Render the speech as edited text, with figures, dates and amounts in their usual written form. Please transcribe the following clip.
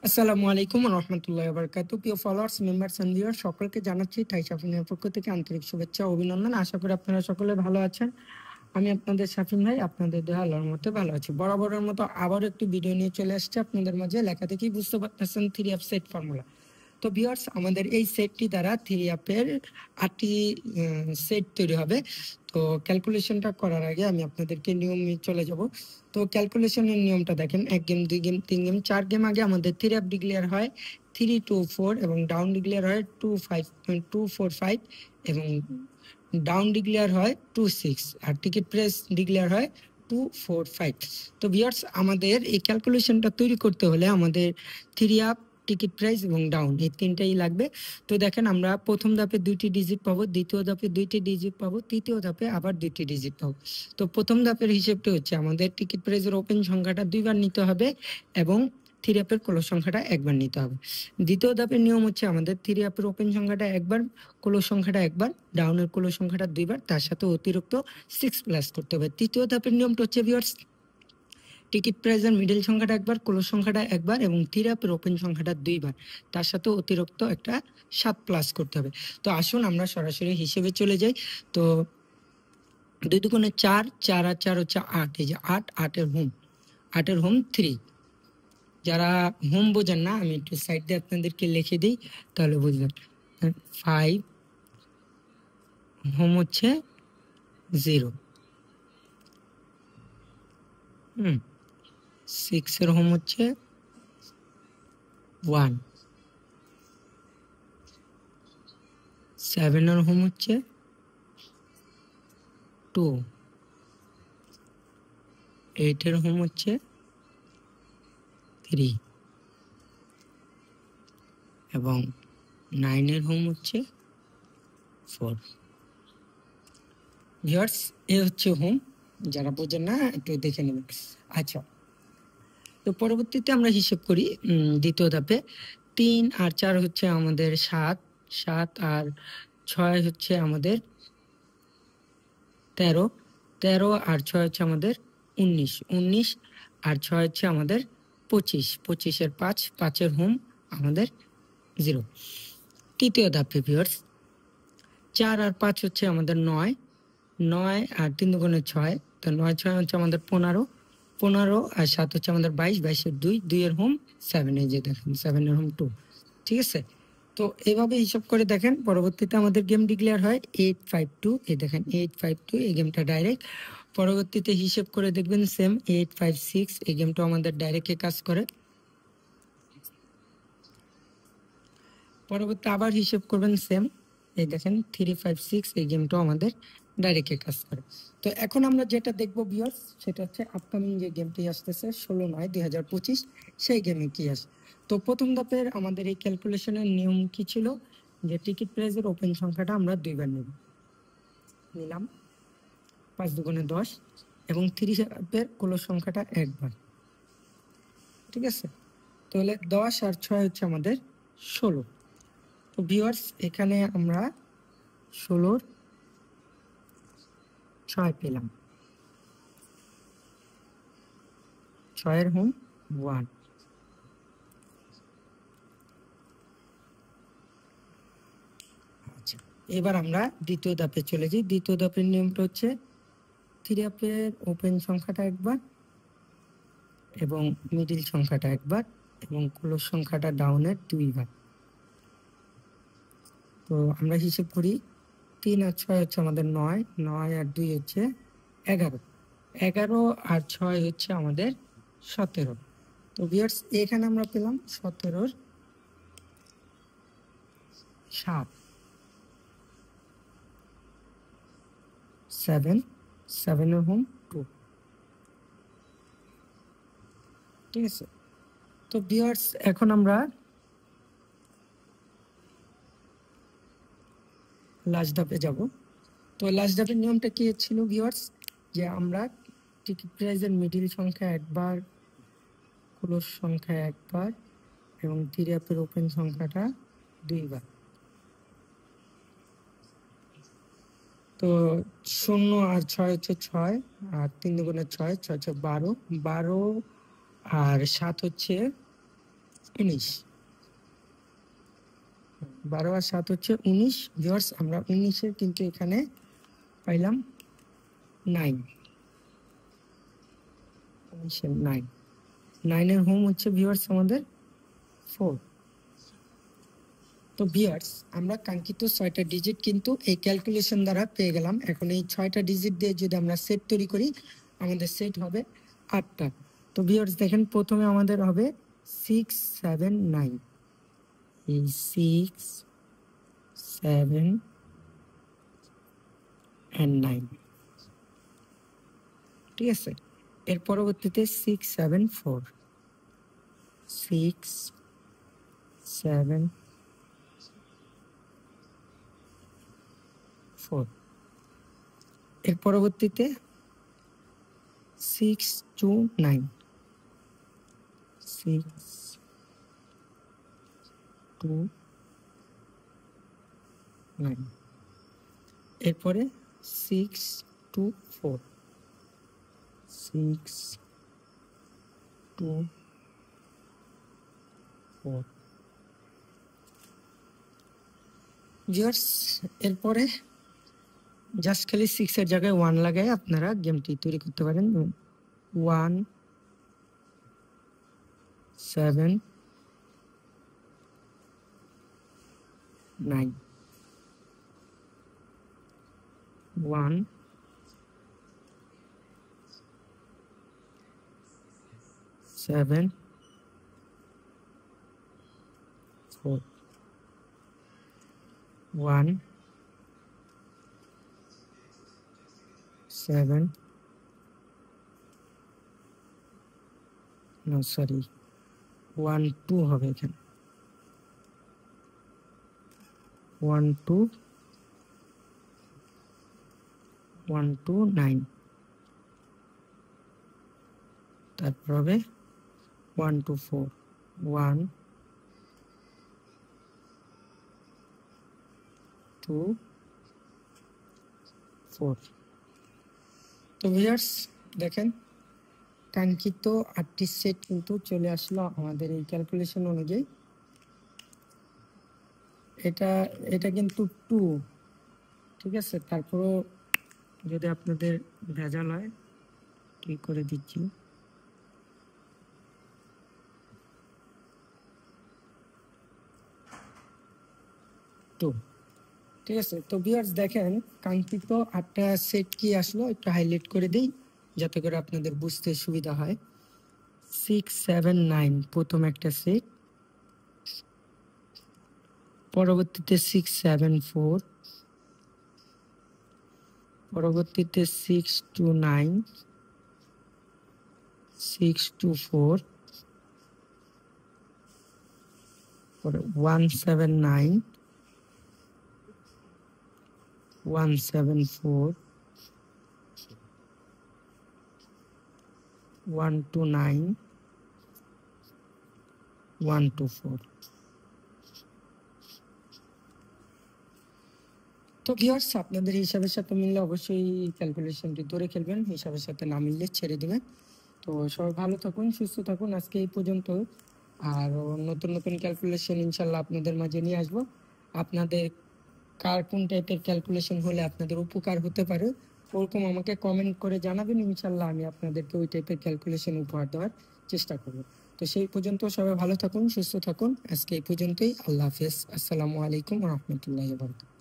আসসালামু আলাইকুম রহমতুল্লাহ বারকাতু। প্রিয় ফলোয়ার্স, মেম্বার্স এন্ড ভিউয়ার সকলকে জানাচ্ছি থাই শাফিনের পক্ষ থেকে আন্তরিক শুভেচ্ছা ও অভিনন্দন। আশা করি আপনারা সকলে ভালো আছেন। আমি আপনাদের শাফিন ভাই, আপনাদের দোয়া আল্লাহর মতো ভালো আছি। বরাবরের মতো আবার একটি ভিডিও নিয়ে চলে আসছে আপনাদের মাঝে। লেখা দেখেই বুঝতে পারতেছেন 3F সেট ফর্মুলা। তো ভিউয়ার্স, আমাদের এই সেটটি দ্বারা 3F-এর 8টি সেট তৈরি হবে। তো ক্যালকুলেশনটা করার আগে আমি আপনাদেরকে নিয়মে চলে যাব। তো ক্যালকুলেশনের নিয়মটা দেখেন, 1 গেম, 2 গেম, 3 গেম, 4 গেম আগে আমাদের 3F ডিক্লেয়ার হয় 3, 2, 4 এবং ডাউন ডিক্লেয়ার হয় 2, 5, 2, 4, 5 এবং ডাউন ডিক্লেয়ার হয় 2, 6 আর টিকিট প্রাইস ডিক্লেয়ার হয় 2, 4, 5। তো ভিউয়ার্স, আমাদের এই ক্যালকুলেশনটা তৈরি করতে হলে আমাদের 3F, টিকিট প্রাইস এবং ডাউন এই তিনটাই লাগবে। তো দেখেন, আমরা প্রথম ধাপে 2টি ডিজিট পাবো, দ্বিতীয় ধাপে 2টি ডিজিট পাবো, তৃতীয় ধাপে আবার 2টি ডিজিট পাবো। তো প্রথম ধাপের হিসেবটা হচ্ছে আমাদের টিকিট প্রাইসের ওপেন সংখ্যাটা 2বার নিতে হবে এবং 3F-এর ক্লোজ সংখ্যাটা 1বার নিতে হবে। দ্বিতীয় ধাপের নিয়ম হচ্ছে আমাদের 3F-এর ওপেন সংখ্যাটা 1বার, ক্লোজ সংখ্যাটা 1বার, ডাউনের ক্লোজ সংখ্যাটা 2বার, তার সাথে অতিরিক্ত 6 প্লাস করতে হবে। তৃতীয় ধাপের নিয়মটা হচ্ছে ভিউয়ার্স, টিকিট প্রাইসের মিডল সংখ্যাটা 1বার, ক্লোজ সংখ্যাটা 1বার এবং 3F-এর ওপেন সংখ্যাটা 2বার, তার সাথে অতিরিক্ত একটা 7 প্লাস করতে হবে। তো আসুন আমরা সরাসরি হিসেবে চলে যাই। তো 2 দুগুণে 4, 4 আর 4 হচ্ছে 8। এই যে 8, 8-এর হোম, 8-এর হোম 3। যারা হোম বোঝেন না, আমি একটু সাইড দিয়ে আপনাদেরকে লিখে দিই, তাহলে বুঝবেন। 5 হোম হচ্ছে 0, 6-এর হোম হচ্ছে 1, 7-এর হোম হচ্ছে 2, 8-এর হোম হচ্ছে 3 এবং 9-এর হোম হচ্ছে 4। ভিউয়ার্স, এ হচ্ছে হোম। যারা বোঝেন না একটু দেখে নেবেন। আচ্ছা, তো পরবর্তীতে আমরা হিসেব করি দ্বিতীয় ধাপে। 3 আর 4 হচ্ছে আমাদের 7, 7 আর 6 হচ্ছে আমাদের 13, 13 আর 6 হচ্ছে আমাদের 19, 19 আর 6 হচ্ছে আমাদের 25, 25-এর 5, 5-এর হোম আমাদের 0। তৃতীয় ধাপে ভিউয়ার্স, 4 আর 5 হচ্ছে আমাদের 9, 9 আর 3 দুগুণে 6, তো 9, 6 হচ্ছে আমাদের 15, 15 আর 7 হচ্ছে আমাদের 22, 22-এর 2, 2-এর হোম 7। এই যে দেখেন 7-এর হোম 2। ঠিক আছে, তো এভাবে হিসাব করে দেখেন। পরবর্তীতে আমাদের গেম ডিক্লেয়ার হয় 852। এই দেখেন 852, এই গেমটা ডাইরেক্ট। পরবর্তীতে হিসেব করে দেখবেন সেম 856, এই গেমটা আমাদের ডাইরেক্টে কাজ করে। পরবর্তী আবার হিসেব করবেন সেম, এই দেখেন 356, এই গেমটাও আমাদের ডাইরেক্টে কাজ করে। তো এখন আমরা যেটা দেখবো ভিউয়ার্স, সেটা হচ্ছে আপকামিং যে গেমটি আসতেছে 16/9/2025, সেই গেমে কি আসে। তো প্রথম ধাপের আমাদের এই ক্যালকুলেশনের নিয়ম কি ছিল, যে টিকিট প্রাইসের ওপেন সংখ্যাটা আমরা 2বার নিলাম, 5 দুগুণে 10 এবং 3F-এর ক্লোজ সংখ্যাটা 1বার। ঠিক আছে, তাহলে 10 আর 6 হচ্ছে আমাদের 16। তো ভিউয়ার্স, এখানে আমরা 16-র 6 পেলাম, 6-এর হোম 1। আচ্ছা, এবার আমরা দ্বিতীয় ধাপে চলে যাই। দ্বিতীয় ধাপের নিয়মটা হচ্ছে 3F-এর ওপেন সংখ্যাটা 1বার এবং মিডিল সংখ্যাটা 1বার এবং ক্লোজ সংখ্যাটা ডাউনের 2বার। তো আমরা হিসেব করি, 3 আর 6 হচ্ছে আমাদের 9, 9 আর 2 হচ্ছে 11, 11 আর 6 হচ্ছে আমাদের 17। তো ভিউয়ার্স, এখানে আমরা পেলাম 17-র 7, 7, 7-এর হোম 2। ঠিক আছে, তো ভিউয়ার্স এখন আমরা লাস্ট ধাপে যাব। তো লাস্ট ধাপের নিয়মটা কি ছিল ভিউয়ার্স, যে আমরা টিকিট প্রাইসের মিডিল সংখ্যা 1বার, ক্লোজ সংখ্যা 1বার এবং 3F-এর ওপেন সংখ্যাটা 2বার। তো 0 আর 6 হচ্ছে 6 আর 3 দুগুণে 6, 6 6 12, 12 আর 7 হচ্ছে 19, 12 আর 7 হচ্ছে 19। ভিউয়ার্স আমরা 19-এর কিন্তু এখানে পাইলাম 9, 19-এর 9, 9-এর হোম হচ্ছে ভিউয়ার্স আমাদের 4। তো ভিউয়ার্স আমরা কাঙ্ক্ষিত 6টা ডিজিট কিন্তু এই ক্যালকুলেশন দ্বারা পেয়ে গেলাম। এখন এই 6টা ডিজিট দিয়ে যদি আমরা সেট তৈরি করি, আমাদের সেট হবে 8টা। তো ভিউয়ার্স দেখেন প্রথমে আমাদের হবে 6, 7, 9, এই 6, 7 and 9, ঠিক আছে। এর পরবর্তীতে 6, 7, 4, 6, 7, 4। এর পরবর্তীতে 6, 2, 9, 6, 2, 9। এরপরে 6, 2, 4, 6, 2, 4। ভিউয়ার্স এরপরে জাস্ট খালি 6 এর জায়গায় 1 লাগাই আপনারা গেমটি তৈরি করতে পারেন। 1, 7, 9, 1, 7, 4, 1, 7, no sorry 1, 2 হবে এখানে 1, 2, 1, 2, 9। তারপর হবে 1, 2, 4, 1, 2, 4। তো ভিউয়ার্স দেখেন কাঙ্ক্ষিত 8টি সেট কিন্তু চলে আসলো আমাদের এই ক্যালকুলেশন অনুযায়ী। এটা কিন্তু 2, ঠিক আছে। তারপরও যদি আপনাদের ভেজাল হয় কি করে দিচ্ছি। তো ঠিক আছে। তো ভিউয়ার্স দেখেন কাঙ্ক্ষিত 8টা সেট কি আসলো একটু হাইলাইট করে দেই যাতে করে আপনাদের বুঝতে সুবিধা হয়। 6, 7, 9 প্রথম একটা সেট, পরবর্তীতে 6, 7, 4, পরবর্তীতে 6, 2, 9, 6, 2, 4, 1, 7, 9, 1, 7, 4, 1, 2, 9, 1, 2, 4। তো ভিউয়ার্স আপনাদের হিসাবের সাথে মিললে অবশ্যই ক্যালকুলেশনটি ধরে খেলবেন, হিসাবের সাথে না মিললে ছেড়ে দেবেন। তো সবাই ভালো থাকুন, সুস্থ থাকুন। আজকে এই পর্যন্ত। আর নতুন নতুন ক্যালকুলেশন ইনশাল্লাহ আপনাদের মাঝে নিয়ে আসবো। আপনাদের কার কোন টাইপের ক্যালকুলেশন হলে আপনাদের উপকার হতে পারে ওরকম আমাকে কমেন্ট করে জানাবেন। ইনশাল্লাহ আমি আপনাদেরকে ওই টাইপের ক্যালকুলেশন উপহার দেওয়ার চেষ্টা করব। তো সেই পর্যন্ত সবাই ভালো থাকুন, সুস্থ থাকুন। আজকে এই পর্যন্তই। আল্লাহ হাফেজ। আসসালামু আলাইকুম ওয়া রাহমাতুল্লাহি ওয়া বারাকাতুহু।